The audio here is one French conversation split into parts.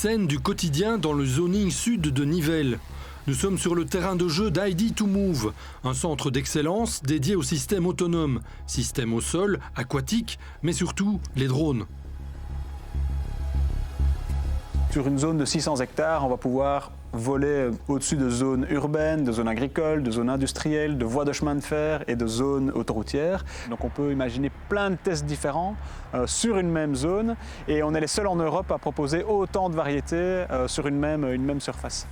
Scène du quotidien dans le zoning sud de Nivelles. Nous sommes sur le terrain de jeu d'ID2Move, un centre d'excellence dédié au système autonome, système au sol, aquatique, mais surtout les drones. Sur une zone de 600 hectares, on va pouvoir voler au-dessus de zones urbaines, de zones agricoles, de zones industrielles, de voies de chemin de fer et de zones autoroutières. Donc on peut imaginer plein de tests différents sur une même zone et on est les seuls en Europe à proposer autant de variétés sur une même surface.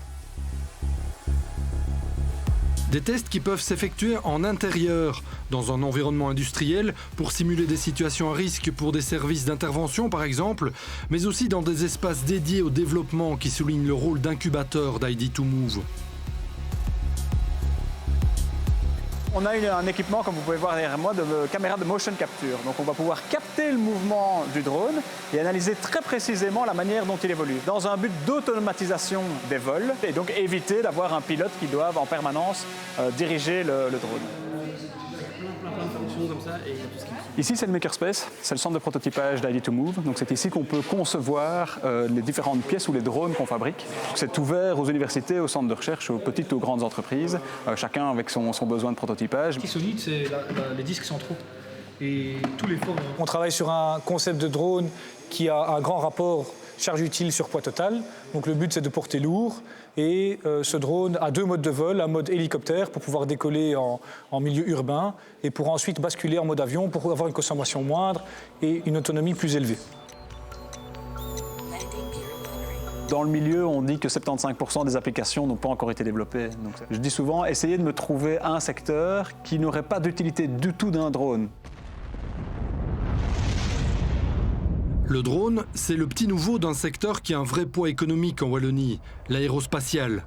Des tests qui peuvent s'effectuer en intérieur, dans un environnement industriel, pour simuler des situations à risque pour des services d'intervention par exemple, mais aussi dans des espaces dédiés au développement qui soulignent le rôle d'incubateur d'ID2Move. On a un équipement, comme vous pouvez voir derrière moi, de caméra de motion capture. Donc on va pouvoir capter le mouvement du drone et analyser très précisément la manière dont il évolue, dans un but d'automatisation des vols et donc éviter d'avoir un pilote qui doit en permanence diriger le drone. Plein de fonctions comme ça et tout ce qui... Ici, c'est le Makerspace, c'est le centre de prototypage d'ID2Move. Donc c'est ici qu'on peut concevoir les différentes pièces ou les drones qu'on fabrique. C'est ouvert aux universités, aux centres de recherche, aux petites, aux grandes entreprises, chacun avec son besoin de prototypage. Ce qui est solide, c'est les disques centraux et tous les formes. On travaille sur un concept de drone qui a un grand rapport charge utile sur poids total. Donc le but, c'est de porter lourd. Et ce drone a deux modes de vol, un mode hélicoptère pour pouvoir décoller en milieu urbain et pour ensuite basculer en mode avion pour avoir une consommation moindre et une autonomie plus élevée. Dans le milieu, on dit que 75% des applications n'ont pas encore été développées. Donc, je dis souvent, essayez de me trouver un secteur qui n'aurait pas d'utilité du tout d'un drone. Le drone, c'est le petit nouveau d'un secteur qui a un vrai poids économique en Wallonie, l'aérospatial.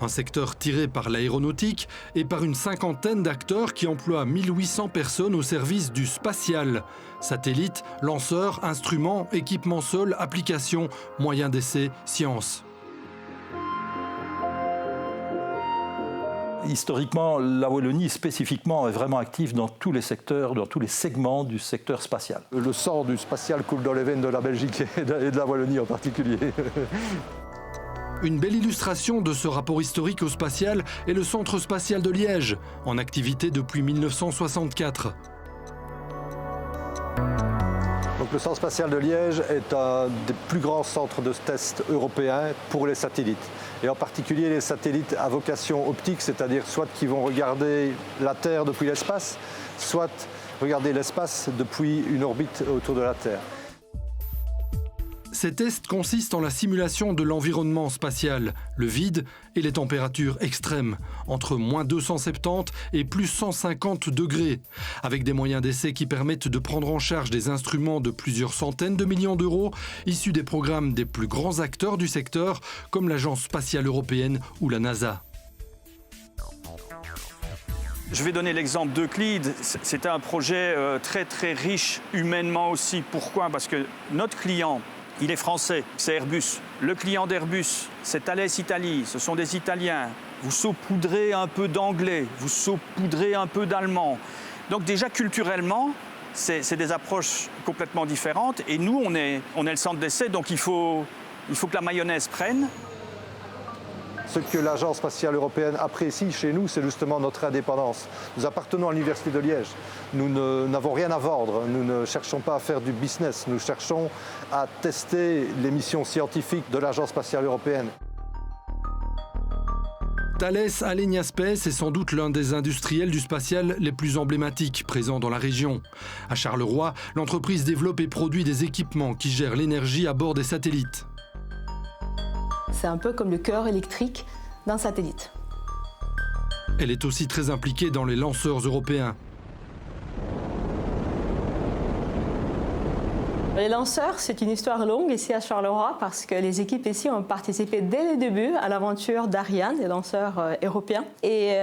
Un secteur tiré par l'aéronautique et par une cinquantaine d'acteurs qui emploient 1800 personnes au service du spatial. Satellites, lanceurs, instruments, équipements sol, applications, moyens d'essai, sciences. Historiquement, la Wallonie spécifiquement est vraiment active dans tous les secteurs, dans tous les segments du secteur spatial. Le sang du spatial coule dans les veines de la Belgique et de la Wallonie en particulier. Une belle illustration de ce rapport historique au spatial est le Centre spatial de Liège, en activité depuis 1964. Donc, le Centre spatial de Liège est un des plus grands centres de tests européens pour les satellites. Et en particulier les satellites à vocation optique, c'est-à-dire soit qui vont regarder la Terre depuis l'espace, soit regarder l'espace depuis une orbite autour de la Terre. Ces tests consistent en la simulation de l'environnement spatial, le vide et les températures extrêmes, entre moins 270 et plus 150 degrés, avec des moyens d'essai qui permettent de prendre en charge des instruments de plusieurs centaines de millions d'euros, issus des programmes des plus grands acteurs du secteur, comme l'Agence spatiale européenne ou la NASA. Je vais donner l'exemple d'Euclide. C'est un projet très riche humainement aussi. Pourquoi? Parce que notre client, il est français, c'est Airbus. Le client d'Airbus, c'est Thales Italie, ce sont des Italiens. Vous saupoudrez un peu d'anglais, vous saupoudrez un peu d'allemand. Donc déjà culturellement, c'est des approches complètement différentes. Et nous, on est le centre d'essai, donc il faut que la mayonnaise prenne. Ce que l'Agence spatiale européenne apprécie chez nous, c'est justement notre indépendance. Nous appartenons à l'Université de Liège. Nous n'avons rien à vendre. Nous ne cherchons pas à faire du business. Nous cherchons à tester les missions scientifiques de l'Agence spatiale européenne. Thales Alenia Space est sans doute l'un des industriels du spatial les plus emblématiques présents dans la région. À Charleroi, l'entreprise développe et produit des équipements qui gèrent l'énergie à bord des satellites. C'est un peu comme le cœur électrique d'un satellite. Elle est aussi très impliquée dans les lanceurs européens. Les lanceurs, c'est une histoire longue ici à Charleroi parce que les équipes ici ont participé dès le début à l'aventure d'Ariane, des lanceurs européens. Et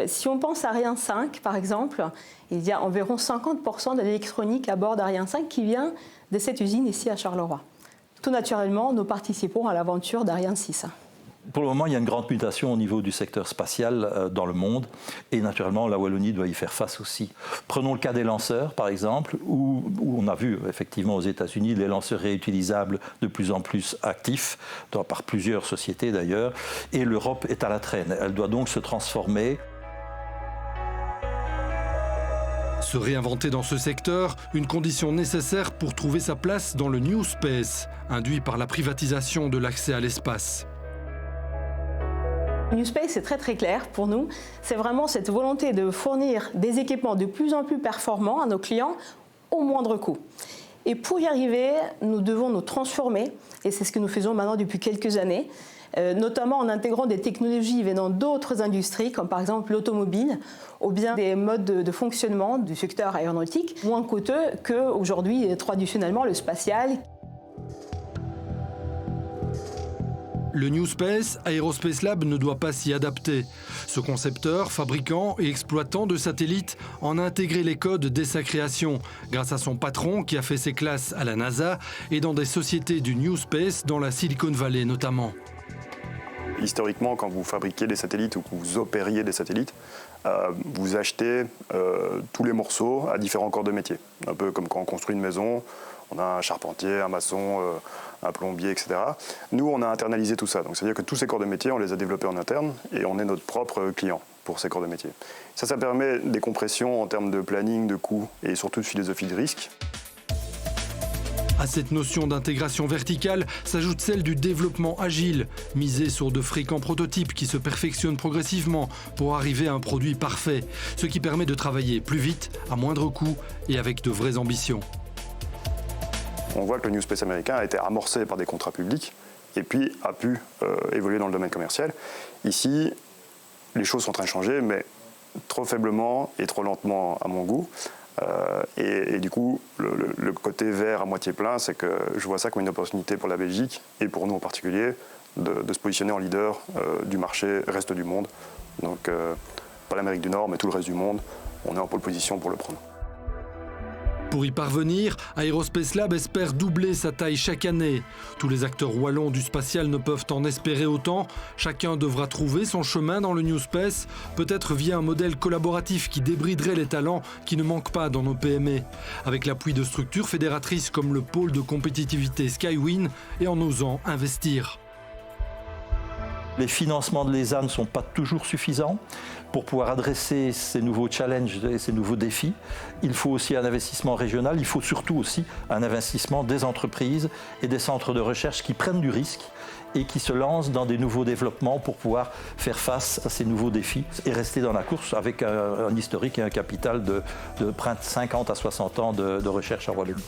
si on pense à Ariane 5, par exemple, il y a environ 50% de l'électronique à bord d'Ariane 5 qui vient de cette usine ici à Charleroi. Tout naturellement, nous participons à l'aventure d'Ariane 6. Pour le moment, il y a une grande mutation au niveau du secteur spatial dans le monde et naturellement, la Wallonie doit y faire face aussi. Prenons le cas des lanceurs, par exemple, où on a vu effectivement aux États-Unis les lanceurs réutilisables de plus en plus actifs, par plusieurs sociétés d'ailleurs, et l'Europe est à la traîne. Elle doit donc se transformer. Se réinventer dans ce secteur, une condition nécessaire pour trouver sa place dans le New Space, induit par la privatisation de l'accès à l'espace. New Space, c'est très clair pour nous. C'est vraiment cette volonté de fournir des équipements de plus en plus performants à nos clients au moindre coût. Et pour y arriver, nous devons nous transformer, et c'est ce que nous faisons maintenant depuis quelques années, notamment en intégrant des technologies venant d'autres industries, comme par exemple l'automobile, ou bien des modes de fonctionnement du secteur aéronautique, moins coûteux qu'aujourd'hui traditionnellement le spatial. Le New Space, Aerospace Lab ne doit pas s'y adapter. Ce concepteur, fabricant et exploitant de satellites en a intégré les codes dès sa création, grâce à son patron qui a fait ses classes à la NASA et dans des sociétés du New Space, dans la Silicon Valley notamment. Historiquement, quand vous fabriquiez des satellites ou que vous opériez des satellites, vous achetez tous les morceaux à différents corps de métier. Un peu comme quand on construit une maison, on a un charpentier, un maçon, un plombier, etc. Nous, on a internalisé tout ça. Donc, c'est-à-dire que tous ces corps de métier, on les a développés en interne et on est notre propre client pour ces corps de métier. Ça permet des compressions en termes de planning, de coûts et surtout de philosophie de risque. À cette notion d'intégration verticale s'ajoute celle du développement agile, misé sur de fréquents prototypes qui se perfectionnent progressivement pour arriver à un produit parfait, ce qui permet de travailler plus vite, à moindre coût et avec de vraies ambitions. On voit que le New Space américain a été amorcé par des contrats publics et puis a pu évoluer dans le domaine commercial. Ici, les choses sont en train de changer, mais trop faiblement et trop lentement à mon goût. Et du coup, le côté vert à moitié plein, c'est que je vois ça comme une opportunité pour la Belgique et pour nous en particulier de se positionner en leader du marché reste du monde. Donc, pas l'Amérique du Nord, mais tout le reste du monde, on est en pole position pour le prendre. Pour y parvenir, Aerospace Lab espère doubler sa taille chaque année. Tous les acteurs wallons du spatial ne peuvent en espérer autant. Chacun devra trouver son chemin dans le New Space, peut-être via un modèle collaboratif qui débriderait les talents qui ne manquent pas dans nos PME, avec l'appui de structures fédératrices comme le pôle de compétitivité Skywin et en osant investir. Les financements de l'ESA ne sont pas toujours suffisants pour pouvoir adresser ces nouveaux challenges et ces nouveaux défis. Il faut aussi un investissement régional, il faut surtout aussi un investissement des entreprises et des centres de recherche qui prennent du risque et qui se lancent dans des nouveaux développements pour pouvoir faire face à ces nouveaux défis et rester dans la course avec un historique et un capital de près de 50 à 60 ans de recherche en Wallonie.